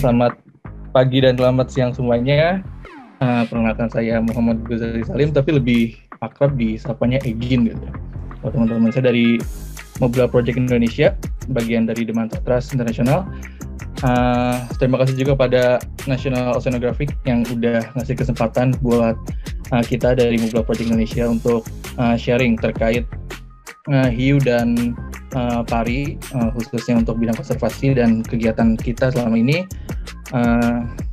Selamat pagi dan selamat siang semuanya. Perkenalkan saya Muhammad Ghazali Salim, tapi lebih akrab disapanya Egin gitu. Teman-teman saya dari Mobula Project Indonesia, bagian dari The Manta Trust International. Terima kasih juga pada National Oceanographic yang udah ngasih kesempatan buat kita dari Mobula Project Indonesia untuk sharing terkait hiu dan pari, khususnya untuk bidang konservasi dan kegiatan kita selama ini.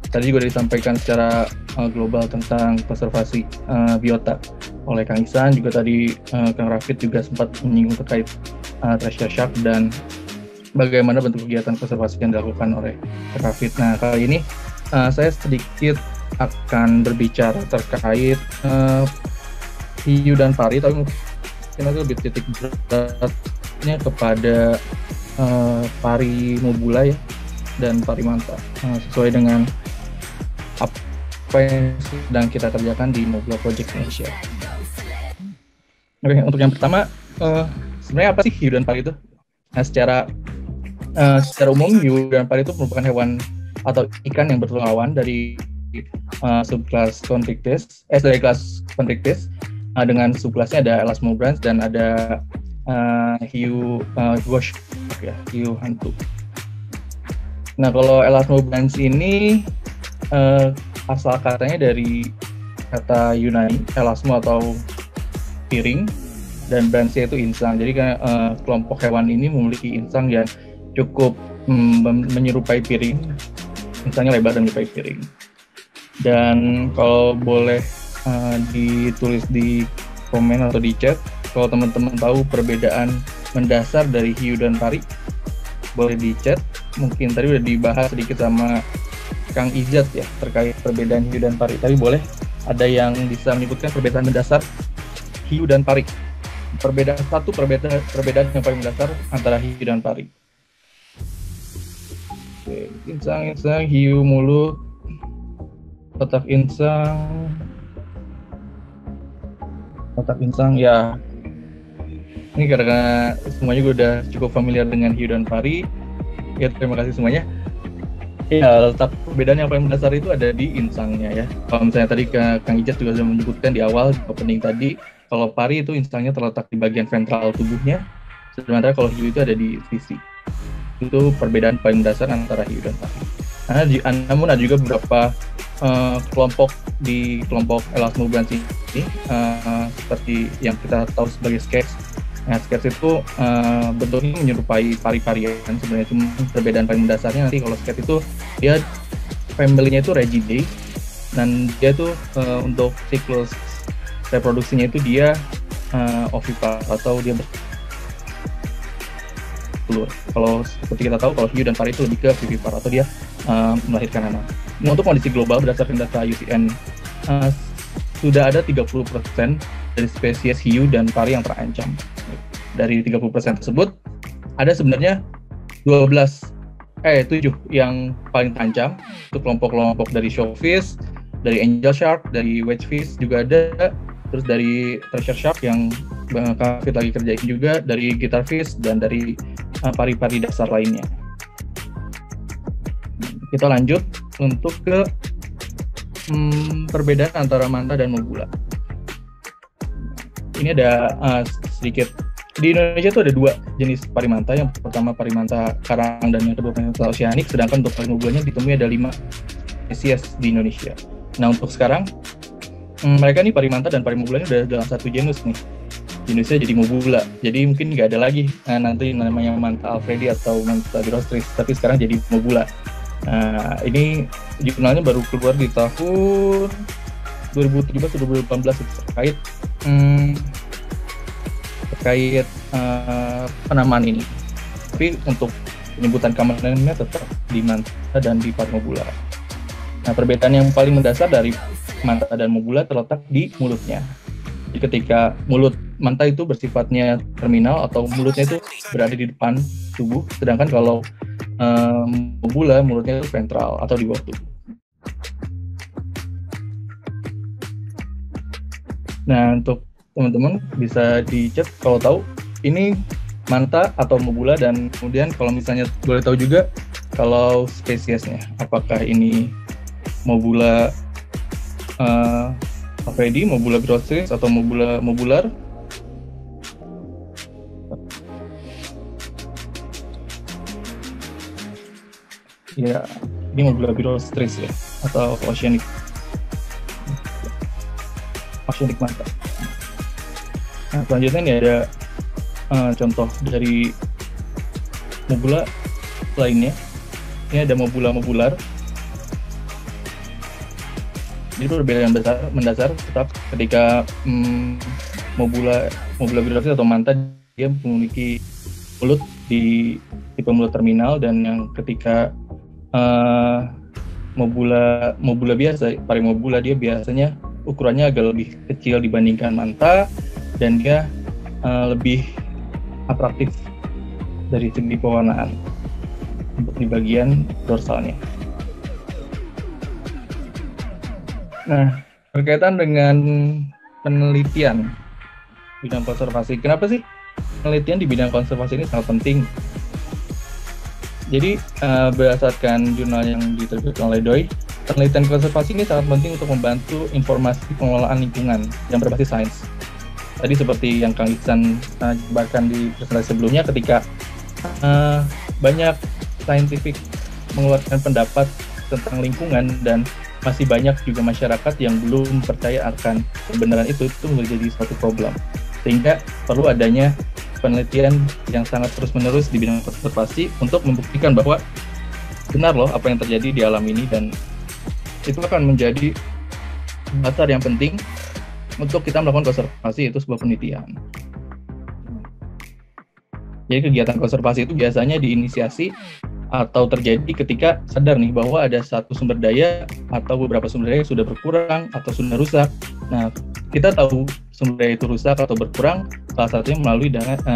Tadi juga disampaikan secara global tentang konservasi biota oleh Kang Ihsan, juga tadi Kang Rafid juga sempat menyinggung terkait treasure shark dan bagaimana bentuk kegiatan konservasi yang dilakukan oleh Kang Rafid. Nah, kali ini saya sedikit akan berbicara terkait hiu dan pari, tapi mungkin nanti lebih titik beratnya kepada pari Mobula ya dan pari Manta, sesuai dengan apa yang sedang kita kerjakan di Mobula Project Indonesia. Oke, untuk yang pertama, sebenarnya apa sih hiu dan pari itu? Nah, secara umum hiu dan pari itu merupakan hewan atau ikan yang bertulang awan dari subkelas Constrictis, dari kelas Constrictis. Dengan subkelasnya ada Elasmobrans dan ada hiu ghost ya, hiu hantu. Nah, kalau Elasmobrans ini asal katanya dari kata Yunani, elasmo atau piring, dan bransnya itu insang. Jadi kelompok hewan ini memiliki insang yang cukup menyerupai piring. Insangnya lebar dan menyerupai piring. Dan kalau boleh ditulis di komen atau di chat kalau teman-teman tahu perbedaan mendasar dari hiu dan pari, boleh di chat. Mungkin tadi udah dibahas sedikit sama Kang Izat ya terkait perbedaan hiu dan pari, tapi boleh ada yang bisa menyebutkan perbedaan mendasar hiu dan pari, perbedaan yang paling mendasar antara hiu dan pari. Oke, insang hiu mulut, otak insang ya. Ini karena semuanya gue udah cukup familiar dengan hiu dan pari ya, terima kasih semuanya. Ya, letak perbedaan yang paling mendasar itu ada di insangnya ya. Kalau misalnya tadi Kang Ijat juga sudah menyebutkan di awal opening tadi, kalau pari itu insangnya terletak di bagian ventral tubuhnya, sementara kalau hiu itu ada di sisi. Itu perbedaan paling mendasar antara hiu dan pari. Namun ada juga beberapa kelompok di kelompok Elasmobrans ini, seperti yang kita tahu sebagai Sketch. Nah, Sketch itu bentuknya menyerupai pari-parian sebenarnya, cuma perbedaan paling mendasarnya nanti kalau Sketch itu dia family-nya itu Regidae, dan dia tuh untuk siklus reproduksinya itu dia ovipar atau dia bertelur. Kalau seperti kita tahu, kalau hiu dan pari itu lebih ke vivipar atau dia melahirkan anak. Nah, untuk kondisi global berdasarkan data UCN, sudah ada 30% dari spesies hiu dan pari yang terancam. Dari 30% tersebut, ada sebenarnya 7 yang paling terancam. Itu kelompok-kelompok dari showfish, dari angel shark, dari wedgefish juga ada, terus dari treasure shark yang Kafit lagi kerjain juga, dari guitarfish, dan dari pari-pari dasar lainnya. Kita lanjut untuk ke perbedaan antara manta dan Mobula. Ini ada sedikit. Di Indonesia itu ada 2 jenis pari manta. Yang pertama pari manta karang dan yang kedua pari manta oceanik. Sedangkan untuk pari Mobulanya ditemui ada 5 spesies di Indonesia. Nah, untuk sekarang mereka nih pari manta dan pari Mobulanya udah dalam satu genus nih. Di Indonesia jadi Mobula. Jadi mungkin nggak ada lagi nanti namanya manta alfredi atau manta dirostris, tapi sekarang jadi Mobula. Ini jurnalnya baru keluar di tahun 2017-2018 terkait penamaan ini. Tapi untuk penyebutan keamanannya tetap di manta dan di pari Mobula. Nah, perbedaan yang paling mendasar dari manta dan Mobula terletak di mulutnya. Jadi ketika mulut manta itu bersifatnya terminal atau mulutnya itu berada di depan tubuh, sedangkan kalau Mobula mulutnya itu ventral atau di bawah tubuh. Nah, untuk teman-teman bisa di chat kalau tahu ini manta atau Mobula, dan kemudian kalau misalnya boleh tahu juga kalau spesiesnya, apakah ini Mobula Afridi, Mobula grossis, atau Mobula mobular? Ya, ini Mobula grossis ya, atau oceanic manta. Nah, selanjutnya ini ada contoh dari Mobula lainnya. Ini ada Mobula mobular. Jadi perbedaan mendasar tetap ketika Mobula grossis atau manta, dia memiliki mulut di tipe mulut terminal, dan yang ketika Mobula biasa, Parimobula, dia biasanya ukurannya agak lebih kecil dibandingkan manta, dan dia lebih atraktif dari segi pewarnaan untuk di bagian dorsalnya. Nah, berkaitan dengan penelitian bidang konservasi, kenapa sih penelitian di bidang konservasi ini sangat penting? Jadi berdasarkan jurnal yang diterbitkan oleh DOI, penelitian konservasi ini sangat penting untuk membantu informasi pengelolaan lingkungan yang berbasis sains. Tadi seperti yang Kang Ihsan jabarkan di presentasi sebelumnya, ketika banyak saintifik mengeluarkan pendapat tentang lingkungan dan masih banyak juga masyarakat yang belum percaya akan kebenaran itu menjadi suatu problem. Sehingga perlu adanya penelitian yang sangat terus-menerus di bidang konservasi untuk membuktikan bahwa benar loh apa yang terjadi di alam ini, dan itu akan menjadi dasar yang penting untuk kita melakukan konservasi, yaitu sebuah penelitian. Jadi kegiatan konservasi itu biasanya diinisiasi atau terjadi ketika sadar nih bahwa ada satu sumber daya atau beberapa sumber daya yang sudah berkurang atau sudah rusak. Nah, kita tahu sumber daya itu rusak atau berkurang salah satunya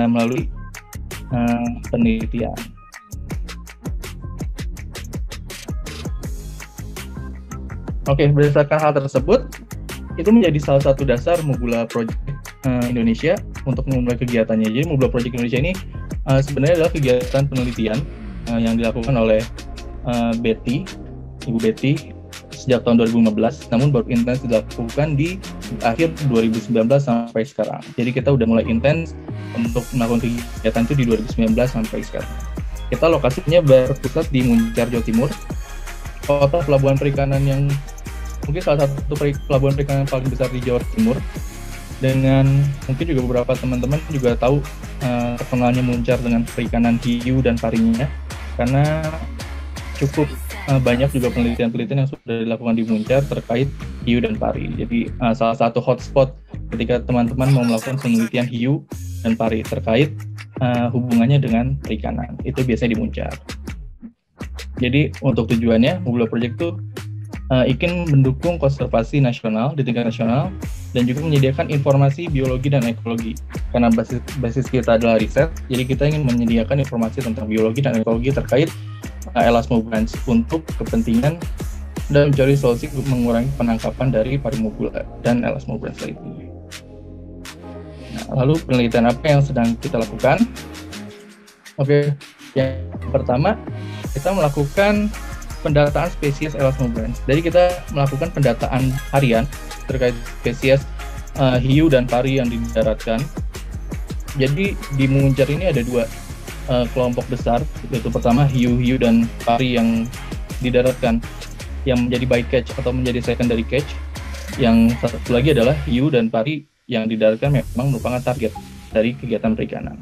melalui penelitian. Oke, berdasarkan hal tersebut, itu menjadi salah satu dasar Mobula Project Indonesia untuk memulai kegiatannya. Jadi Mobula Project Indonesia ini sebenarnya adalah kegiatan penelitian yang dilakukan oleh Ibu Betty sejak tahun 2015, namun baru intens dilakukan di akhir 2019 sampai sekarang. Jadi kita udah mulai intens untuk melakukan kegiatan itu di 2019 sampai sekarang. Kita lokasinya berpusat di Muncar, Jawa Timur, kota pelabuhan perikanan yang mungkin salah satu pelabuhan perikanan paling besar di Jawa Timur. Dengan mungkin juga beberapa teman-teman juga tahu terkenalnya Muncar dengan perikanan hiu dan parinya, karena cukup banyak juga penelitian-penelitian yang sudah dilakukan di Muncar terkait hiu dan pari. Jadi salah satu hotspot ketika teman-teman mau melakukan penelitian hiu dan pari terkait hubungannya dengan perikanan, itu biasanya di Muncar. Jadi untuk tujuannya, Mobula Project itu ingin mendukung konservasi nasional di tingkat nasional dan juga menyediakan informasi biologi dan ekologi. Karena basis kita adalah riset, jadi kita ingin menyediakan informasi tentang biologi dan ekologi terkait elasmobrans untuk kepentingan dan mencari solusi untuk mengurangi penangkapan dari Parimobula dan elasmobrans itu. Nah, lalu penelitian apa yang sedang kita lakukan? Oke, yang pertama kita melakukan pendataan spesies elasmobrans. Jadi kita melakukan pendataan harian terkait spesies hiu dan pari yang didaratkan. Jadi di Muncar ini ada dua kelompok besar, yaitu pertama hiu dan pari yang didaratkan, yang menjadi bycatch atau menjadi secondary catch. Yang satu lagi adalah hiu dan pari yang didaratkan memang merupakan target dari kegiatan perikanan.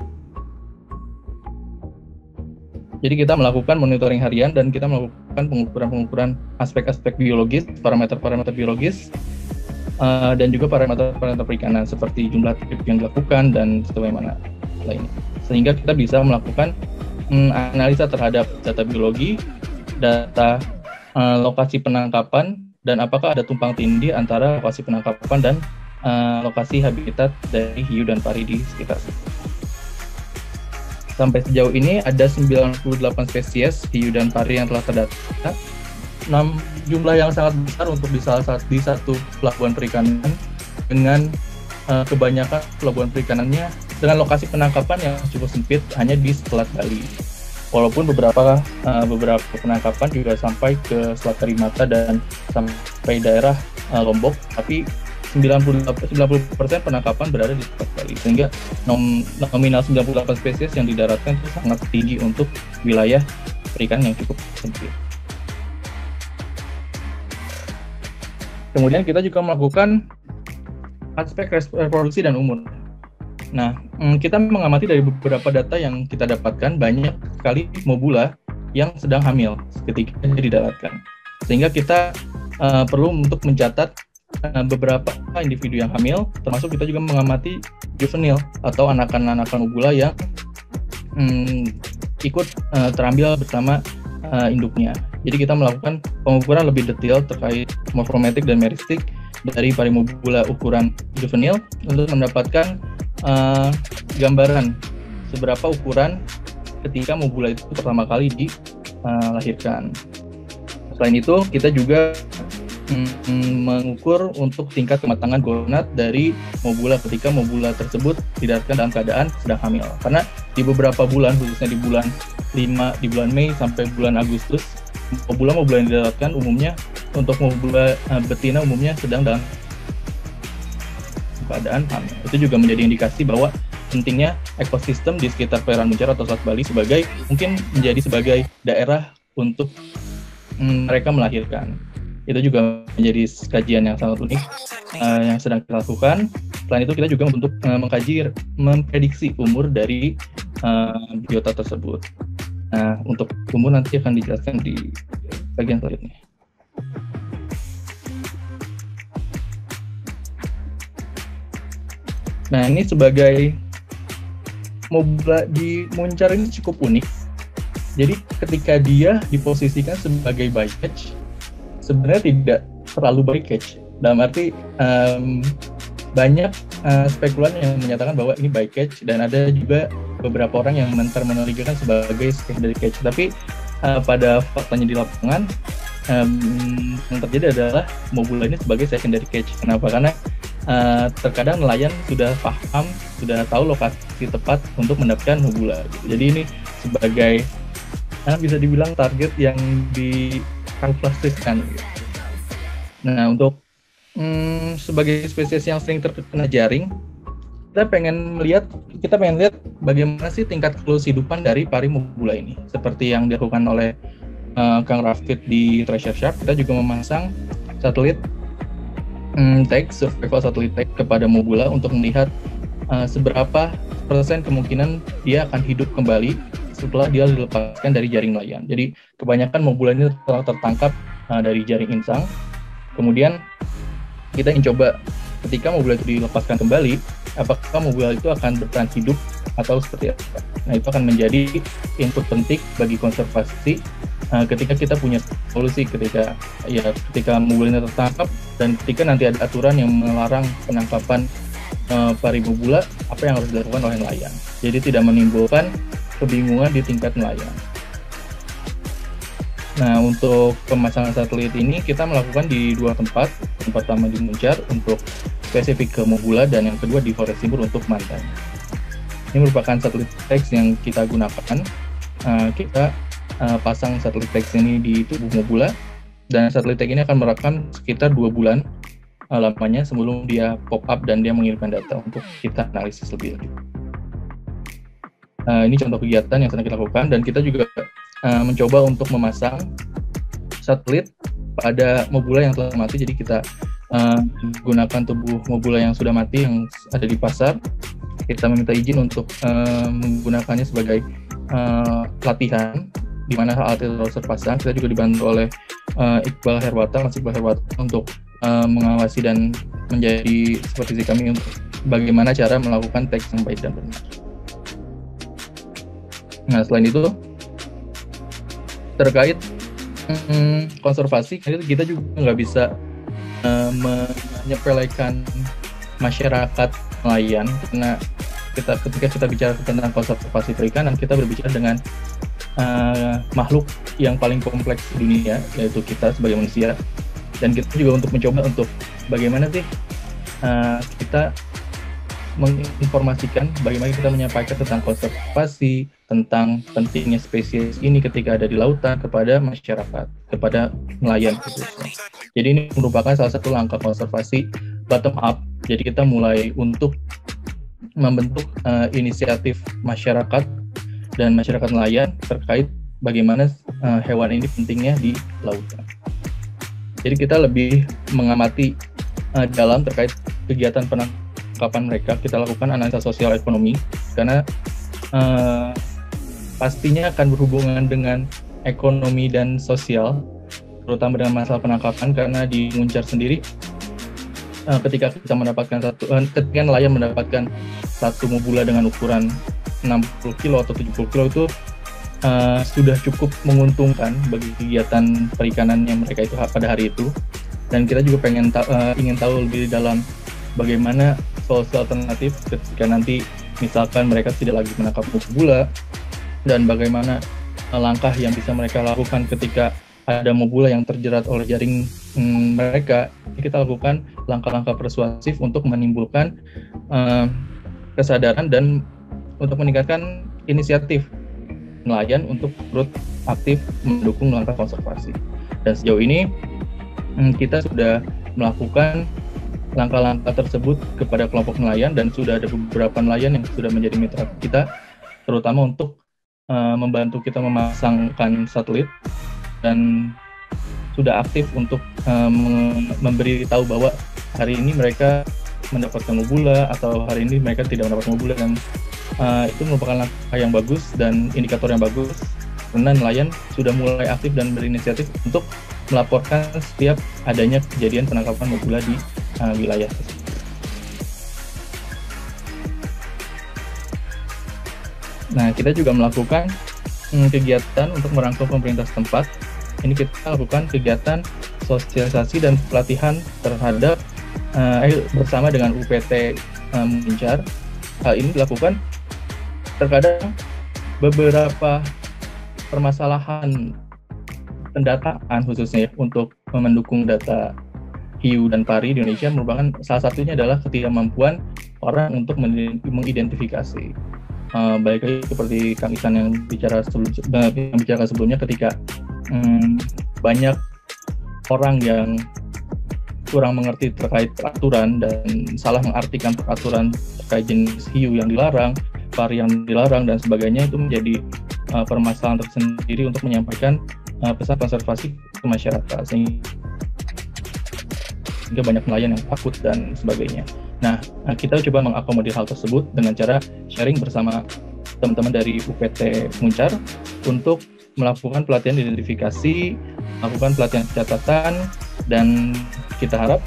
Jadi kita melakukan monitoring harian dan kita melakukan pengukuran aspek-aspek biologis, parameter-parameter biologis, dan juga parameter-parameter perikanan seperti jumlah trip yang dilakukan dan sebagaimana lainnya. Sehingga kita bisa melakukan analisa terhadap data biologi, data lokasi penangkapan, dan apakah ada tumpang tindih antara lokasi penangkapan dan lokasi habitat dari hiu dan pari di sekitar. Sampai sejauh ini ada 98 spesies hiu dan pari yang telah terdata. Jumlah yang sangat besar untuk di satu pelabuhan perikanan, dengan kebanyakan pelabuhan perikanannya dengan lokasi penangkapan yang cukup sempit hanya di Selat Bali. Walaupun beberapa penangkapan juga sampai ke Selat Karimata dan sampai daerah Lombok, tapi 90% penangkapan berada di Selat Bali, sehingga nominal 98 spesies yang didaratkan itu sangat tinggi untuk wilayah perikanan yang cukup sempit. Kemudian kita juga melakukan aspek reproduksi dan umur. Nah, kita mengamati dari beberapa data yang kita dapatkan, banyak sekali mobula yang sedang hamil ketika didaratkan. Sehingga kita perlu untuk mencatat beberapa individu yang hamil, termasuk kita juga mengamati juvenil atau anakan-anakan mobula yang ikut terambil bersama induknya. Jadi kita melakukan pengukuran lebih detail terkait morfometrik dan meristik dari parimobula ukuran juvenil untuk mendapatkan gambaran seberapa ukuran ketika mobula itu pertama kali dilahirkan. Selain itu, kita juga mengukur untuk tingkat kematangan gonad dari mobula ketika mobula tersebut didaratkan dalam keadaan sedang hamil. Karena di beberapa bulan, khususnya di bulan Mei sampai bulan Agustus, mobula yang didaratkan umumnya untuk mobula betina umumnya sedang dalam keadaan hamil. Itu juga menjadi indikasi bahwa pentingnya ekosistem di sekitar perairan Muncar atau Selat Bali mungkin menjadi sebagai daerah untuk mereka melahirkan. Itu juga menjadi kajian yang sangat unik yang sedang kita lakukan. Selain itu kita juga untuk memprediksi umur dari biota tersebut. Nah, untuk umur nanti akan dijelaskan di bagian selanjutnya. Nah, ini sebagai mobula di Muncar ini cukup unik. Jadi ketika dia diposisikan sebagai bycatch, sebenarnya tidak terlalu bycatch. Dalam arti banyak spekulan yang menyatakan bahwa ini bycatch, dan ada juga beberapa orang yang menerminologikan sebagai secondary catch. Tapi pada faktanya di lapangan, yang terjadi adalah mobula ini sebagai secondary catch. Kenapa? Karena terkadang nelayan sudah paham, sudah tahu lokasi tepat untuk mendapatkan mobula. Jadi ini sebagai bisa dibilang target yang dikamuflaskan. Nah, untuk sebagai spesies yang sering terkena jaring, kita pengen lihat bagaimana sih tingkat kehidupan dari parimobula ini. Seperti yang dilakukan oleh Kang Rafkit di Treasure Shark, kita juga memasang satelit survival satellite tag kepada mobula untuk melihat seberapa persen kemungkinan dia akan hidup kembali setelah dia dilepaskan dari jaring nelayan. Jadi kebanyakan mobula ini telah tertangkap dari jaring insang. Kemudian kita ingin coba ketika mobula itu dilepaskan kembali, apakah mobula itu akan bertahan hidup atau seperti apa. Nah, itu akan menjadi input penting bagi konservasi ketika kita punya solusi ketika mobula ini tertangkap, dan ketika nanti ada aturan yang melarang penangkapan parimobula, apa yang harus dilakukan oleh nelayan. Jadi tidak menimbulkan kebingungan di tingkat nelayan. Nah, untuk pemasangan satelit ini kita melakukan di dua tempat. Yang pertama di Muncar untuk spesifik ke mobula, dan yang kedua di Forest Timur untuk mantan. Ini merupakan satelit teks yang kita gunakan. Kita pasang satelit teks ini di tubuh mobula, dan satelit teks ini akan merekam sekitar 2 bulan lamanya sebelum dia pop up dan dia mengirimkan data untuk kita analisis lebih lanjut. Ini contoh kegiatan yang sedang kita lakukan, dan kita juga mencoba untuk memasang satelit pada mobula yang telah mati. Jadi kita gunakan tubuh mobula yang sudah mati yang ada di pasar. Kita meminta izin untuk menggunakannya sebagai latihan, di mana alat itu harus terpasang. Kita juga dibantu oleh Mas Iqbal Herwata untuk mengawasi dan menjadi supervisi kami untuk bagaimana cara melakukan teks yang baik dan benar. Nah, selain itu terkait konservasi, kita juga nggak bisa menyepelekan masyarakat nelayan, karena ketika kita bicara tentang konservasi perikanan, kita berbicara dengan makhluk yang paling kompleks di dunia, yaitu kita sebagai manusia. Dan kita juga untuk mencoba untuk bagaimana sih kita menginformasikan bagaimana kita menyampaikan tentang konservasi, tentang pentingnya spesies ini ketika ada di lautan kepada masyarakat, kepada nelayan khususnya. Jadi ini merupakan salah satu langkah konservasi bottom up. Jadi kita mulai untuk membentuk inisiatif masyarakat dan masyarakat nelayan terkait bagaimana hewan ini pentingnya di lautan. Jadi kita lebih mengamati dalam terkait kegiatan penangkapan mereka. Kita lakukan analisa sosial ekonomi karena pastinya akan berhubungan dengan ekonomi dan sosial, terutama dengan masalah penangkapan, karena di Muncar sendiri ketika ketika nelayan mendapatkan satu mobula dengan ukuran 60 kilo atau 70 kilo itu sudah cukup menguntungkan bagi kegiatan perikanan yang mereka itu pada hari itu. Dan kita juga ingin tahu lebih dalam bagaimana solusi alternatif ketika nanti misalkan mereka tidak lagi menangkap mobula, dan bagaimana langkah yang bisa mereka lakukan ketika ada mobula yang terjerat oleh jaring mereka. Kita lakukan langkah-langkah persuasif untuk menimbulkan kesadaran dan untuk meningkatkan inisiatif nelayan untuk turut aktif mendukung langkah konservasi. Dan sejauh ini kita sudah melakukan langkah-langkah tersebut kepada kelompok nelayan, dan sudah ada beberapa nelayan yang sudah menjadi mitra kita, terutama untuk membantu kita memasangkan satelit, dan sudah aktif untuk memberi tahu bahwa hari ini mereka mendapatkan mobula atau hari ini mereka tidak mendapatkan mobula, dan itu merupakan langkah yang bagus dan indikator yang bagus karena nelayan sudah mulai aktif dan berinisiatif untuk melaporkan setiap adanya kejadian penangkapan mobula di wilayah tersebut. Nah, kita juga melakukan kegiatan untuk merangkul pemerintah setempat. Ini kita lakukan kegiatan sosialisasi dan pelatihan terhadap bersama dengan UPT Muncar. Hal ini dilakukan terkadang beberapa permasalahan pendataan khususnya untuk mendukung data hiu dan pari di Indonesia merupakan salah satunya adalah ketidakmampuan orang untuk mengidentifikasi. Balik lagi seperti Kang Isan yang bicara sebelumnya, ketika banyak orang yang kurang mengerti terkait peraturan dan salah mengartikan peraturan terkait jenis hiu yang dilarang, pari yang dilarang dan sebagainya, itu menjadi permasalahan tersendiri untuk menyampaikan pesan konservasi ke masyarakat, sehingga banyak nelayan yang takut dan sebagainya. Nah, kita coba mengakomodir hal tersebut dengan cara sharing bersama teman-teman dari UPT Muncar untuk melakukan pelatihan identifikasi, melakukan pelatihan catatan, dan kita harap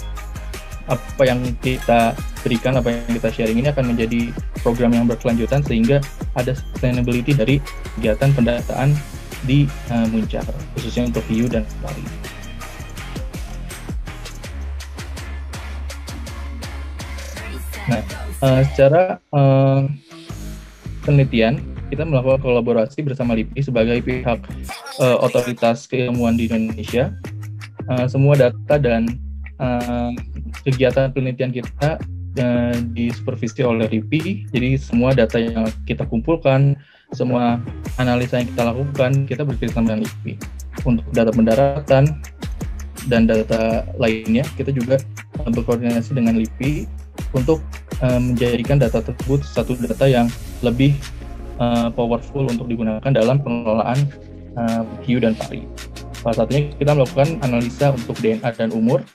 apa yang kita berikan, apa yang kita sharing ini akan menjadi program yang berkelanjutan sehingga ada sustainability dari kegiatan pendataan di Muncar, khususnya untuk hiu dan pari. Nah, secara penelitian kita melakukan kolaborasi bersama LIPI sebagai pihak otoritas keilmuan di Indonesia. Semua data dan kegiatan penelitian kita disupervisi oleh LIPI. Jadi semua data yang kita kumpulkan, semua analisa yang kita lakukan, kita bekerjasama dengan LIPI. Untuk data pendaratan dan data lainnya, kita juga berkoordinasi dengan LIPI untuk menjadikan data tersebut satu data yang lebih powerful untuk digunakan dalam pengelolaan hiu dan pari. Salah satunya kita melakukan analisa untuk DNA dan umur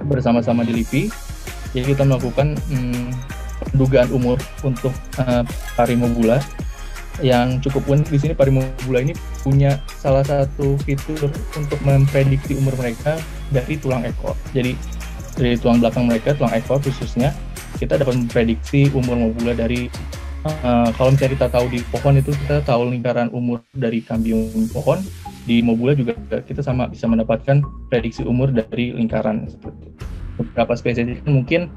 bersama-sama di LIPI. Jadi kita melakukan dugaan umur untuk pari mobula yang cukup unik di sini. Pari mobula ini punya salah satu fitur untuk memprediksi umur mereka dari tulang ekor. Jadi dari tulang belakang mereka, tulang ekor khususnya, kita dapat memprediksi umur mobula dari kalau misalnya kita tahu di pohon itu kita tahu lingkaran umur dari kambium pohon, di mobula juga kita sama bisa mendapatkan prediksi umur dari lingkaran seperti itu. Beberapa spesies mungkin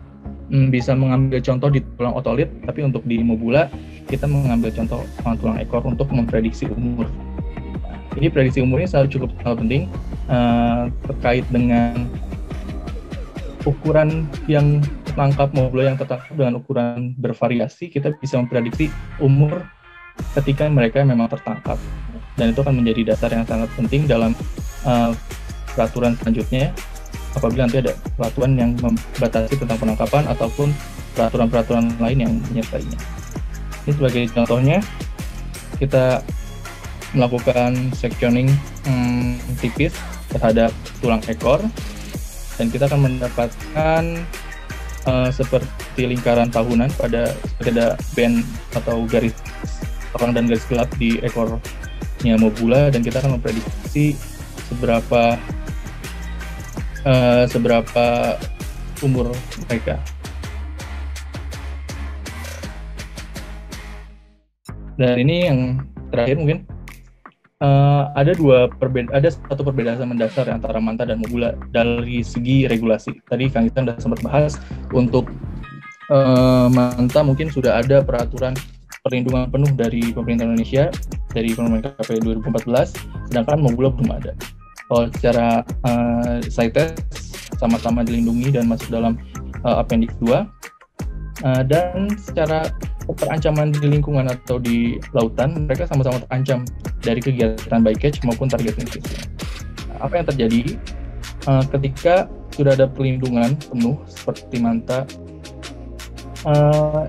bisa mengambil contoh di tulang otolit, tapi untuk di mobula kita mengambil contoh tulang ekor untuk memprediksi umur. Ini prediksi umurnya cukup penting terkait dengan ukuran yang menangkap mobula yang tertangkap dengan ukuran bervariasi, kita bisa memprediksi umur ketika mereka memang tertangkap. Dan itu akan menjadi dasar yang sangat penting dalam peraturan selanjutnya, apabila nanti ada peraturan yang membatasi tentang penangkapan ataupun peraturan-peraturan lain yang menyertainya. Ini sebagai contohnya, kita melakukan sectioning tipis terhadap tulang ekor, dan kita akan mendapatkan seperti lingkaran tahunan seperti ada band atau garis terang dan garis gelap di ekornya mobula, dan kita akan memprediksi seberapa umur mereka. Dan ini yang terakhir mungkin ada satu perbedaan mendasar antara manta dan mobula dari segi regulasi. Tadi Kang Isan sudah sempat bahas, untuk manta mungkin sudah ada peraturan perlindungan penuh dari pemerintah Indonesia, dari Permen KP 2014, sedangkan mobula belum ada. Kalau secara CITES sama-sama dilindungi dan masuk dalam Appendix 2, dan secara terancaman di lingkungan atau di lautan, mereka sama-sama terancam dari kegiatan bycatch maupun target fishing. Apa yang terjadi ketika sudah ada pelindungan penuh seperti manta,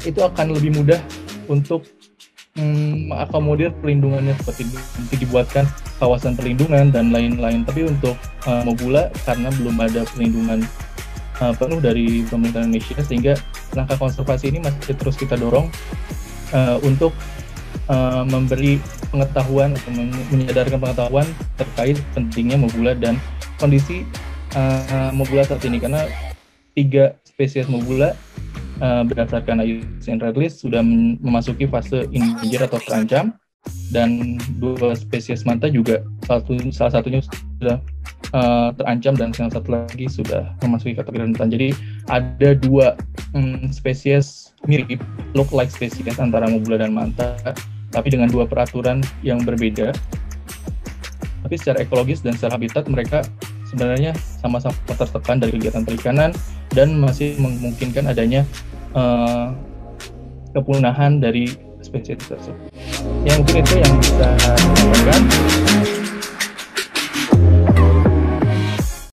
itu akan lebih mudah untuk mengakomodir pelindungannya, seperti dibuatkan kawasan perlindungan dan lain-lain. Tapi untuk mobula, karena belum ada pelindungan penuh dari pemerintah Indonesia, sehingga langkah konservasi ini masih terus kita dorong untuk memberi pengetahuan atau menyadarkan pengetahuan terkait pentingnya mobula dan kondisi mobula saat ini, karena 3 spesies mobula berdasarkan IUCN Red List sudah memasuki fase endangered atau terancam, dan 2 spesies manta juga salah satunya sudah terancam, dan yang satu lagi sudah memasuki kategori rentan. Jadi ada 2 spesies mirip, look like spesies antara mobula dan manta, tapi dengan 2 peraturan yang berbeda. Tapi secara ekologis dan secara habitat mereka sebenarnya sama-sama tertekan dari kegiatan perikanan, dan masih memungkinkan adanya kepunahan dari spesies tersebut. Yang mungkin itu yang bisa saya sampaikan.